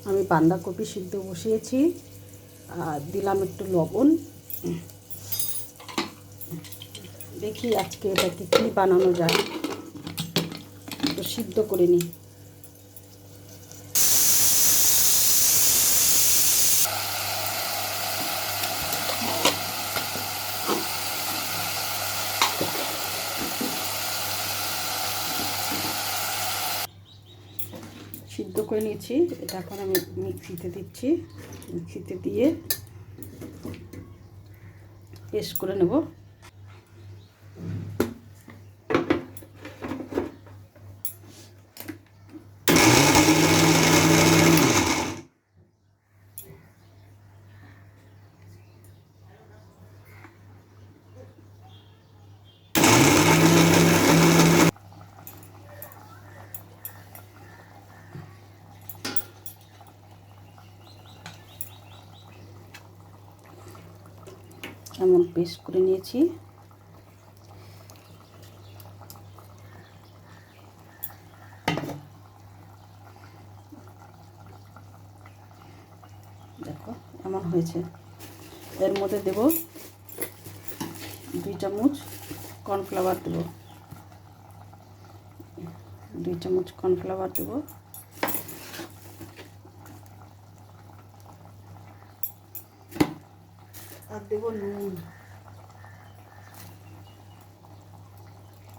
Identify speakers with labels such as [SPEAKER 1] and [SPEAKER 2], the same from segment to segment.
[SPEAKER 1] আমি বাঁধাকপি সিদ্ধ বসিয়েছি, আর দিলাম একটু লবণ। দেখি আজকে এটাকে কী বানানো যায়, একটু সিদ্ধ করে নিই। সিদ্ধ করে নিয়েছি, এটা এখন আমি মিক্সিতে দিচ্ছি। মিক্সিতে দিয়ে পেস্ট করে নেব। এমন পেস্ট করে নিয়েছি। দেখো এমন হয়েছে। এর মধ্যে দেব 2 চামচ কর্নফ্লাওয়ার দেব, 2 চামচ কর্নফ্লাওয়ার দেব। আর দেব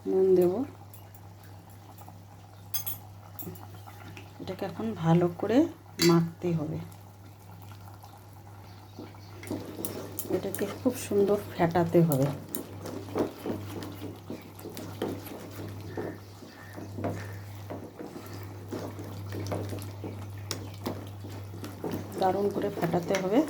[SPEAKER 1] নুন দেব। এটাকে এখন ভালো করে মাখতে হবে। এটাকে খুব সুন্দর ফেটাতে হবে। দারুণ করে ফেটাতে হবে।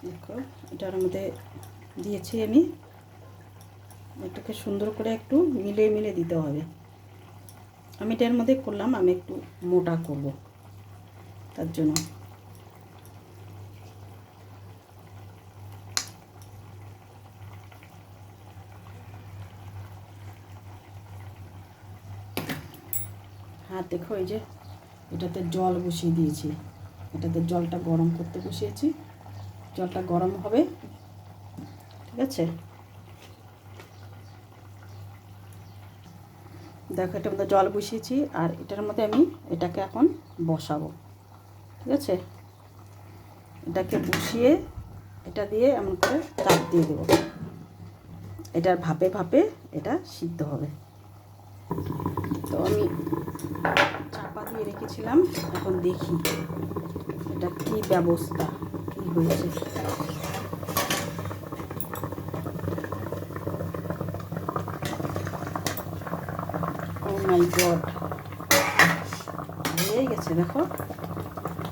[SPEAKER 1] দেখো এটার মধ্যে দিয়েছি আমি। এটাকে সুন্দর করে একটু মিলিয়ে দিতে হবে। আমি এটার মধ্যে করলাম, আমি একটু মোটা করব, তার জন্য। হ্যাঁ দেখো, এই যে এটাতে জল বসিয়ে দিয়েছি। এটাতে জলটা গরম করতে বসিয়েছি। জলটা গরম হবে, ঠিক আছে। দেখো এটার মধ্যে জল বসিয়েছি, আর এটার মধ্যে আমি এটাকে এখন বসাবো, ঠিক আছে। এটাকে বসিয়ে এটা দিয়ে এমন করে চাপ দিয়ে দেবো। এটার ভাপে ভাপে এটা সিদ্ধ হবে। তো আমি চাপা দিয়ে রেখেছিলাম, এখন দেখি এটা কি ব্যবস্থা, কি হয়েছে। ও মাই গড, হয়ে গেছে। দেখো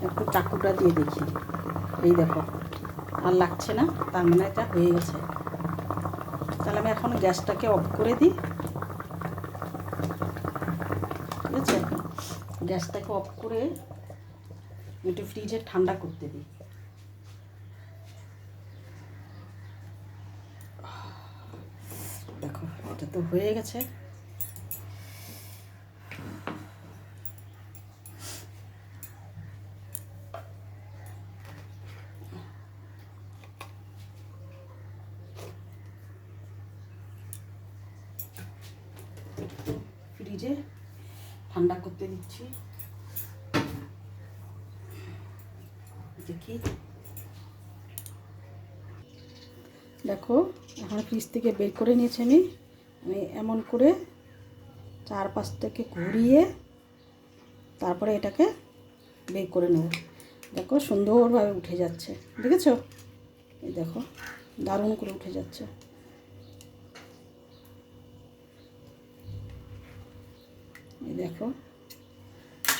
[SPEAKER 1] একটু চাকুটা দিয়ে দেখি, এই দেখো আর লাগছে না, তার মানে এটা হয়ে গেছে। তাহলে আমি এখন গ্যাসটাকে অফ করে দিই, ঠিক আছে। গ্যাসটাকে অফ করে একটু ফ্রিজে ঠান্ডা করতে দিই। দেখো এটা তো হয়ে গেছে। ফ্রিজে ঠান্ডা করতে দিচ্ছি, দেখি। দেখো এখন ফ্রিজ থেকে বের করে নিয়েছি আমি। এমন করে চারপাশটাকে ঘুরিয়ে তারপরে এটাকে বের করে নেব। দেখো সুন্দরভাবে উঠে যাচ্ছে, দেখেছো? এই দেখো দারুণ করে উঠে যাচ্ছে। এই দেখো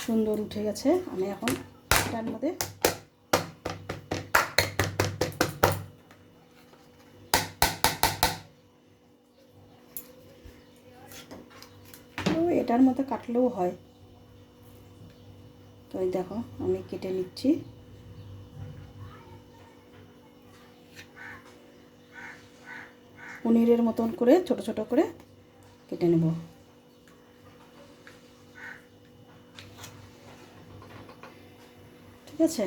[SPEAKER 1] সুন্দর উঠে গেছে। আমি এখন এটার মধ্যে এটার মধ্যে কাটলেও হয়। তো এই দেখো আমি কেটে নিচ্ছি। পনিরের মতন করে ছোট ছোট করে কেটে নেব। ঠিক আছে,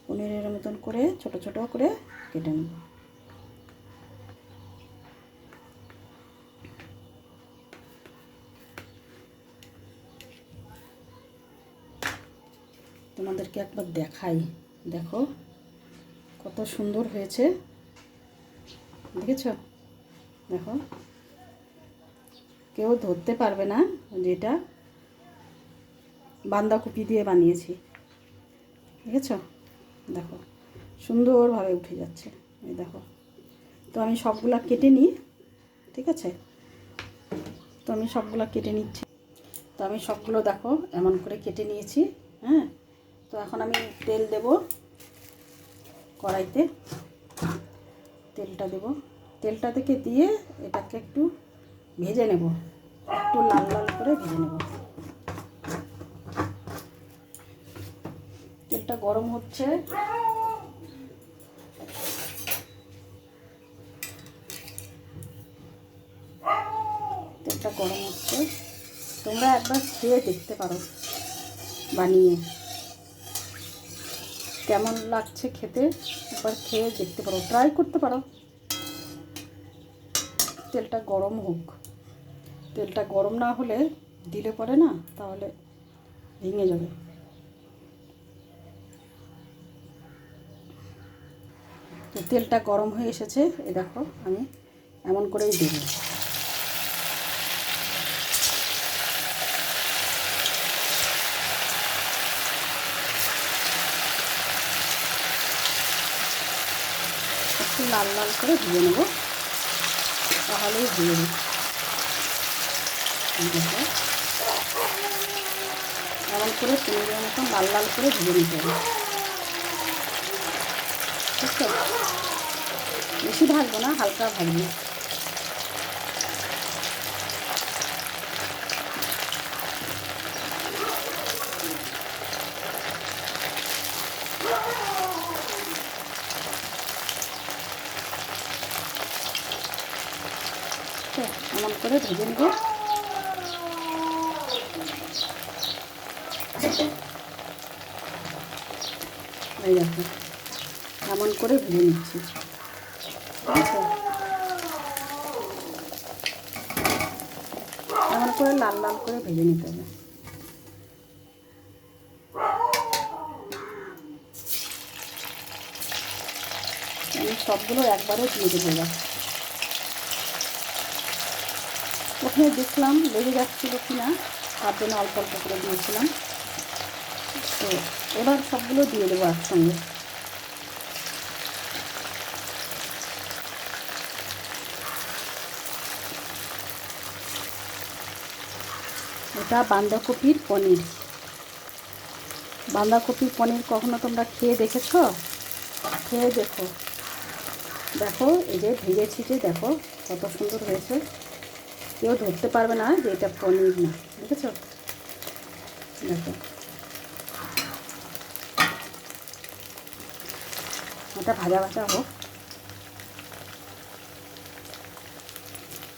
[SPEAKER 1] পনিরের মতন করে ছোট ছোট করে কেটে নেব। তোমাদেরকে একবার দেখাই, দেখো কত সুন্দর হয়েছে, দেখেছো? দেখো, কেউ ধরতে পারবে না যে এটা বাঁধাকপি দিয়ে বানিয়েছি, দেখেছো? দেখো সুন্দরভাবে উঠে যাচ্ছে, এই দেখো। তো আমি সবগুলা কেটে নিই, ঠিক আছে? তো আমি সবগুলা কেটে নিচ্ছি। তো আমি সবগুলো দেখো এমন করে কেটে নিয়েছি। হ্যাঁ, তো এখন আমি তেল দেব কড়াইতে, তেলটা দেব। তেলটা থেকে দিয়ে এটাকে একটু ভেজে নেব, একটু লাল লাল করে ভেজে নেব। তেলটা গরম হচ্ছে, তেলটা গরম হচ্ছে। তোমরা একবার খেয়ে দেখতে পারো বানিয়ে, কেমন লাগছে খেতে একবার খেয়ে দেখতে পারো, ট্রাই করতে পারো। তেলটা গরম হোক, তেলটা গরম না হলে দিলে পরে না তাহলে ভেঙে যাবে। তো তেলটা গরম হয়ে এসেছে, এ দেখো আমি এমন করেই দেব। একটু লাল লাল করে ভেজে নেব, তাহলেই হয়ে যাবে। দেখো এমন করে পনিরের মতন লাল লাল করে ভেজে নিতে হবে, ঠিক আছে? বেশি ভাজবো না, হালকা ভাজবো। এমন করে ভেজে নেব। এই দেখো এমন করে ভেজে নিচ্ছি, ঠিক আছে? এমন করে লাল লাল করে ভেজে নিতে হবে। আমি সবগুলো একবারে দিয়ে দেবো। এবার ওখানে দেখলাম লেগে যাচ্ছিল কি না, তার জন্য অল্প অল্প করে দিয়েছিলাম। তো এবার সবগুলো দিয়ে দেবো একসঙ্গে। এটা বাঁধাকপির পনির। বাঁধাকপির পনির কখনো তোমরা খেয়ে দেখেছ? খেয়ে দেখো। দেখো এই যে ভেজেছি, যে দেখো কত সুন্দর হয়েছে, কেউ ধরতে পারবে না যে এটা পনির না, দেখেছো? দেখো এটা ভাজা ভাজা হোক।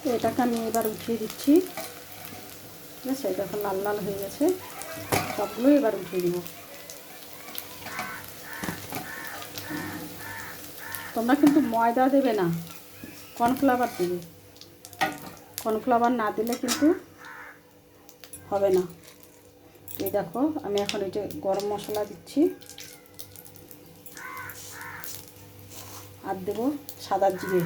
[SPEAKER 1] তো এটাকে আমি এবার উঠিয়ে দিচ্ছি, ঠিক আছে? দেখো লাল লাল হয়ে গেছে, সবগুলোই এবার উঠিয়ে দিব। তোমরা কিন্তু ময়দা দেবে না, কর্নফ্লাওয়ার দেবে। কর্নফ্লাওয়ার না দিলে কিন্তু হবে না। এই দেখো আমি এখন এই যে গরম মশলা দিচ্ছি, আর দেবো সাদা জিরে,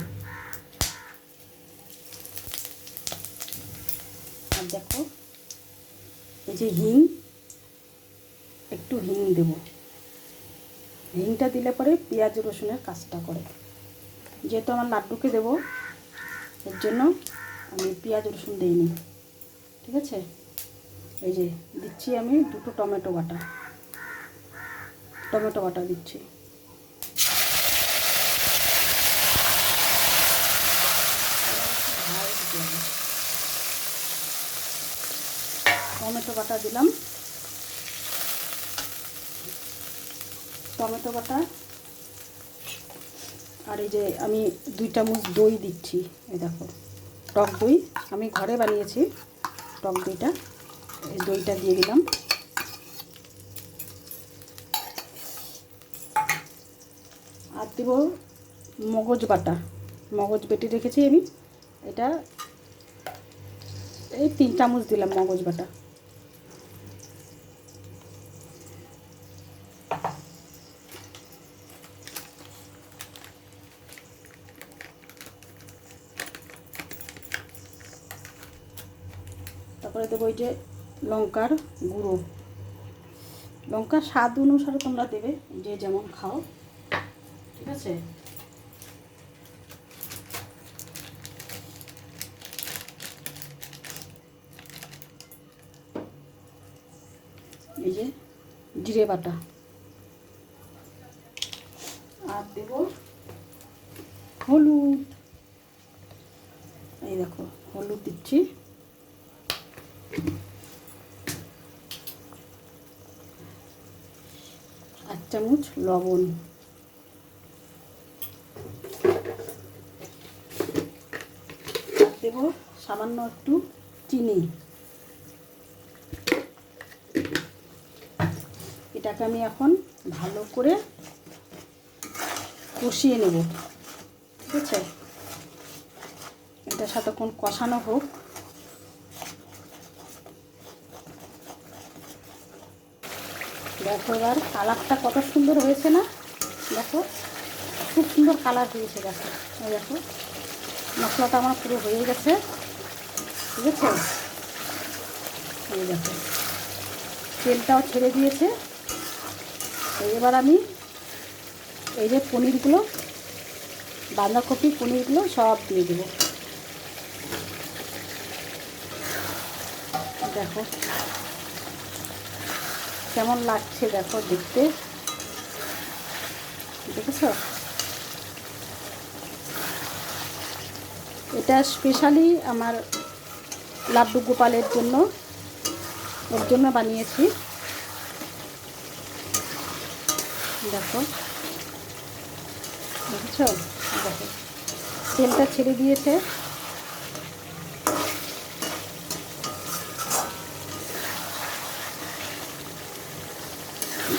[SPEAKER 1] আর দেখো এই যে হিং, একটু হিং দেব। হিংটা দিলে পরে পেঁয়াজ রসুনের কাজটা করে। যেহেতু আমার লাড্ডুকে দেবো, এর জন্য আমি পেঁয়াজ রসুন দিইনি, ঠিক আছে? এই যে দিচ্ছি আমি দুটো টমেটো বাটা, টমেটো বাটা দিচ্ছি। টমেটো বাটা দিলাম, টমেটো বাটা আর এই যে আমি 2 চামচ দই দিচ্ছি, এই দেখো টক দই আমি ঘরে বানিয়েছি, টক দইটা, এই দইটা দিয়ে দিলাম। আর দেব মগজ বাটা, মগজ বেটে রেখেছি আমি, এটা এই 3 চামচ দিলাম মগজ বাটা। তারপরে দেবো ওই যে লঙ্কার গুঁড়ো, লঙ্কার স্বাদ অনুসারে তোমরা দেবে, যে যেমন খাও, ঠিক আছে। এই যে জিরে বাটা, আর দেব হলুদ, এই দেখো হলুদ দিচ্ছি, এক চামচ লবণ, দেব সামান্য একটু চিনি। এটাকে আমি এখন ভালো করে কষিয়ে নেব, ঠিক আছে। এটা সাতক্ষণ কষানো হোক। দেখো এবার কালারটা কত সুন্দর হয়েছে না, দেখো খুব সুন্দর কালার হয়েছে। দেখো এই দেখো মশলাটা আমার পুরো হয়ে গেছে, ঠিক আছে। এই দেখো তেলটাও ছেড়ে দিয়েছে। এবার আমি এই যে পনিরগুলো, বাঁধাকপি পনিরগুলো সব দিয়ে দেবো। দেখো কেমন লাগছে, দেখো দেখতে, দেখেছো। এটা স্পেশালি আমার লাড্ডু গোপালের জন্য, ওর জন্য বানিয়েছি। দেখো দেখেছো, দেখো তেলটা ছেড়ে দিয়েছে।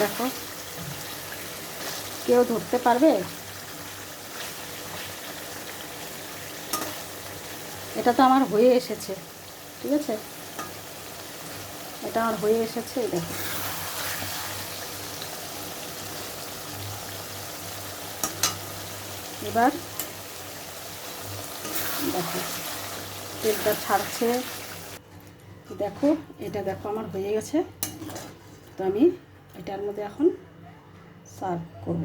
[SPEAKER 1] দেখো কেউ ধরতে পারবে? এটা তো আমার হয়ে এসেছে, ঠিক আছে, এটা আমার হয়ে এসেছে। দেখো এবার দেখো তেলটা ছাড়ছে, দেখো এটা দেখো আমার হয়ে গেছে। তো আমি এটার মধ্যে এখন সার্ভ করব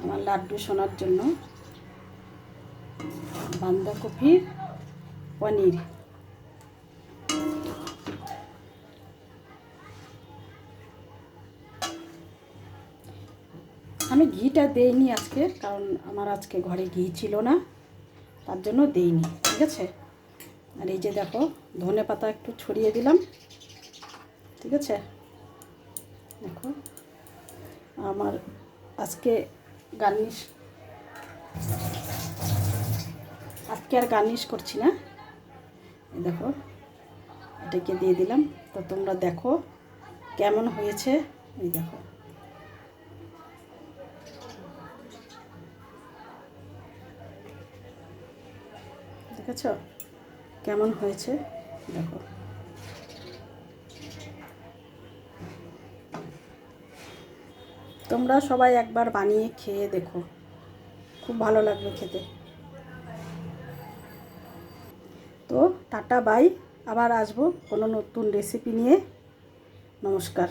[SPEAKER 1] আমার লাড্ডু সোনার জন্য বাঁধাকপির পনির। আমি ঘিটা দেইনি আজকে, কারণ আমার আজকে ঘরে ঘি ছিল না, তার জন্য দেইনি, ঠিক আছে। আর এই যে দেখো ধনে পাতা একটু ছড়িয়ে দিলাম, ঠিক আছে। দেখো আমার আজকে গার্নিশ, আজকে আর গার্নিশ করছি না, দেখো এটাকে দিয়ে দিলাম। তো তোমরা দেখো কেমন হয়েছে, এই দেখো দেখেছ কেমন হয়েছে, দেখো। তোমরা সবাই একবার বানিয়ে খেয়ে দেখো, খুব ভালো লাগবে খেতে। তো টাটা বাই, আবার আসবো কোনো নতুন রেসিপি নিয়ে। নমস্কার।